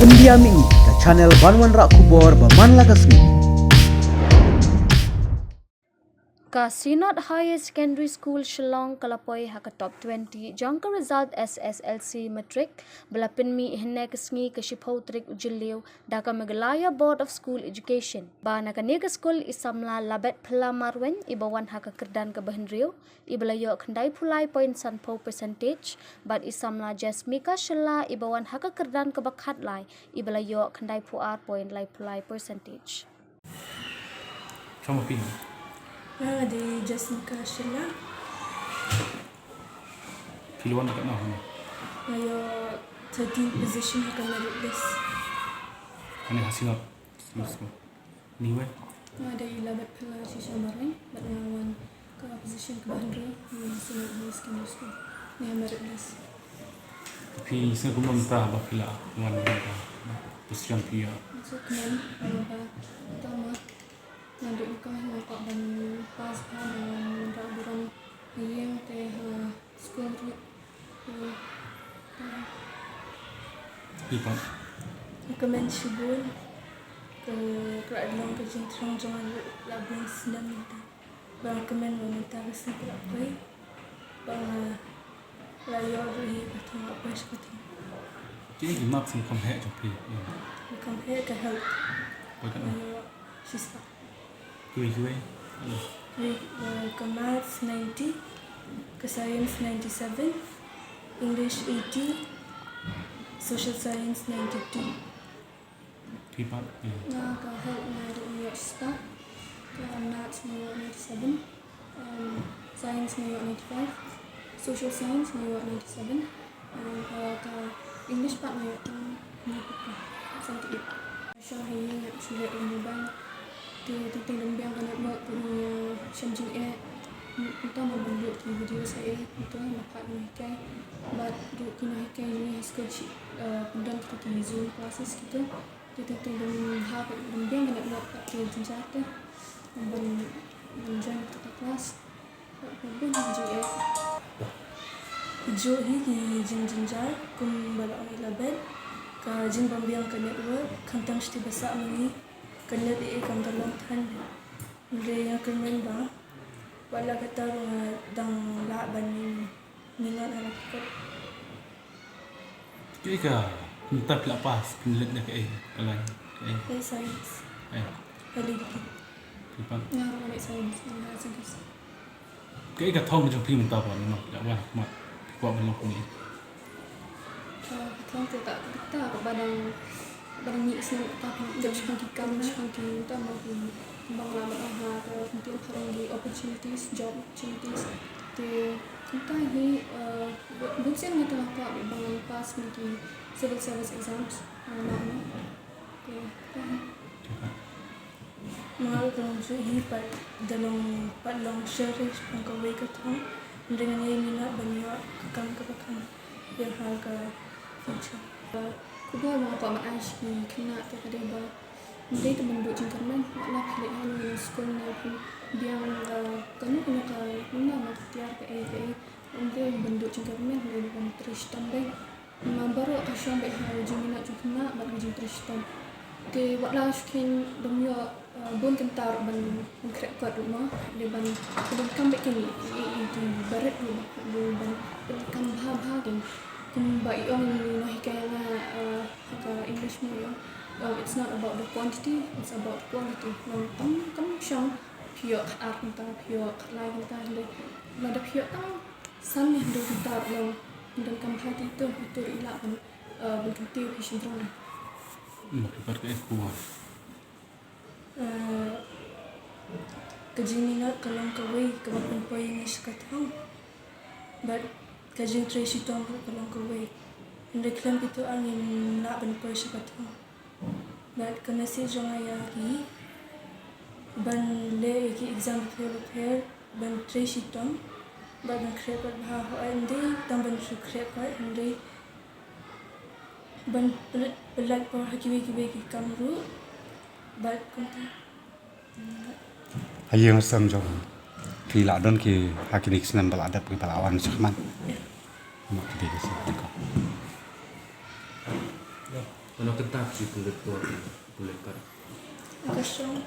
India Mi ke channel Wanrah Kubor bermanlah kasmi. Ka Sinat Higher Secondary School Shillong kalapoi ha ka top 20 jangka result SSLC matric belapin mi henne kesngi ke shipho trik ujiliu da ka Meghalaya Board of School Education ba na ka nega school isamla labet phla marwen ibawan ha ka kerdan ke bahenriu ibalayo khandai phulai point sanpo percentage but isamla jasmika shilla ibawan ha ka kerdan ke bakhat lai ibalayo khandai puar point lai phulai percentage. Sama pin. Di Jasmika Sheila Piluan dekat nah. ayo 13 position akan merit list. Ani hasil semester. Ni weh. Ada 11 pula sisa barang berlawan ke position ke Wanrah di Sinat High Secondary School. Ni merit list. Tapi saya belum tahu apa pila Wanrah. Position pia. So kemudian apa pertama nanti buka yang kau dan pas dan buram yang teh school tu. Ipan. Recommend Shibun ke keadaan ke Jingtrei jangan labung senang minta. Recommend meminta resi berapa? Bang layar ini kata apa seperti. Jadi mak sem compare tu pi. Compare ke health. Bukan. Sisa. Kui. Ke maths 90, ke science 97, English 80, social science 92. Ipan. Nah, ke health naik sisa, ke maths naik 97, science naik 95, social science naik 97, ke English part naik 98. Syahir nak sulit umumkan di titik lembiang kena buat punya shamjing kita mau bentuk di video saya itu dapat menghikai but kita menghikai ini hasil kemudian kita di zoom classes kita di titik lembiang kena buat pakai jenjata menjadi kita kelas pun jadi hijau ini jenjar kum balak ni label ke jing lembiang kena buat kantang mesti besar ni kena di ikan dalam tan dia yang kemen ba wala kata dang laban minat anak ko Jadi ka minta pila pas pinlet dah ke kalan. science Ipan. yang ada science yang ada science Ke ka thong jo pi minta pa no. Ya wah mat. Kuat belum ni. kita tak kita barang ni semua tapi jangan kita mau bangla bangla untuk orang di opportunities job opportunities di kita ini bukan kita apa bang pas nanti civil service exams nama mahal dong jadi dalam long series pengkawai ketang dengan yang minat banyak kekang yang harga future. Kuba mau kau maash ni kena tu kadai ba. Mesti teman duk jingkerman nak pilih yang sekolah ni pun dia kena mana nak tiar ke mesti bentuk jingkerman dari pun Shitom deh. Baru kasih ambil Jingminot juga nak bagi Shitom. Ke waklah skin demi bon kentar ban krek kat rumah dia ban comeback ni itu barat ban kan bahag kumbai orang ni kaya ka English mo it's not about the quantity, it's about quality. Tam syang pure art kita pure lain kita ada pure san yang dulu kita dan kampat itu ilak berganti passion drone. Makipat ke kuat. Ke Jingminot kalau kawai kebapan poin ni sekatang. But ke Jingtrei Shitom kalau kawai. Anda klaim itu angin nak benpoin sekatang. Dan kena si jangan lagi ban le ki exam prepare ban Trei Shitom ban krep bah ande tam ban krep ande ban pelat por hakiwi ki kamru ban konta Hayang sam jong ki la don ki hakinik senam baladap ki balawan sakman mak ki desi ko Ano ketat sih kulit tua kulit tar. Kasong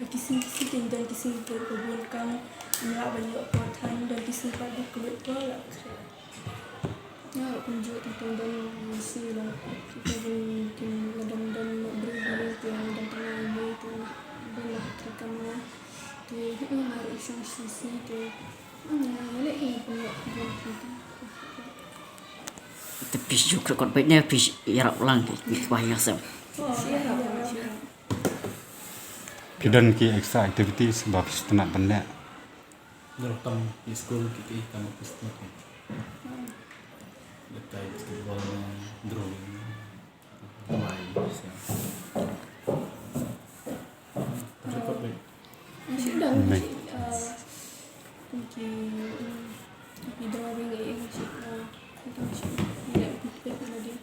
kising dan kising berkebunkan melak banyak kuatan dan kising pada kulit tua lah. Ya, tunjuk tentang dan misi lah. Kita mungkin dan beri yang dan tengah ini tu belah terkena tu harus sisi tu. Lek ini punya kita. Tapi juga kot baiknya fish yarak ulang ke bahaya sam. Pidan ki extra activity sebab setenak benda. Direkam di school kita ikan pistol. Letak basketball, drawing, main. Cepat baik. Sudah Baik. mungkin drawing ini sih. Kita sih. Ya, kita lagi.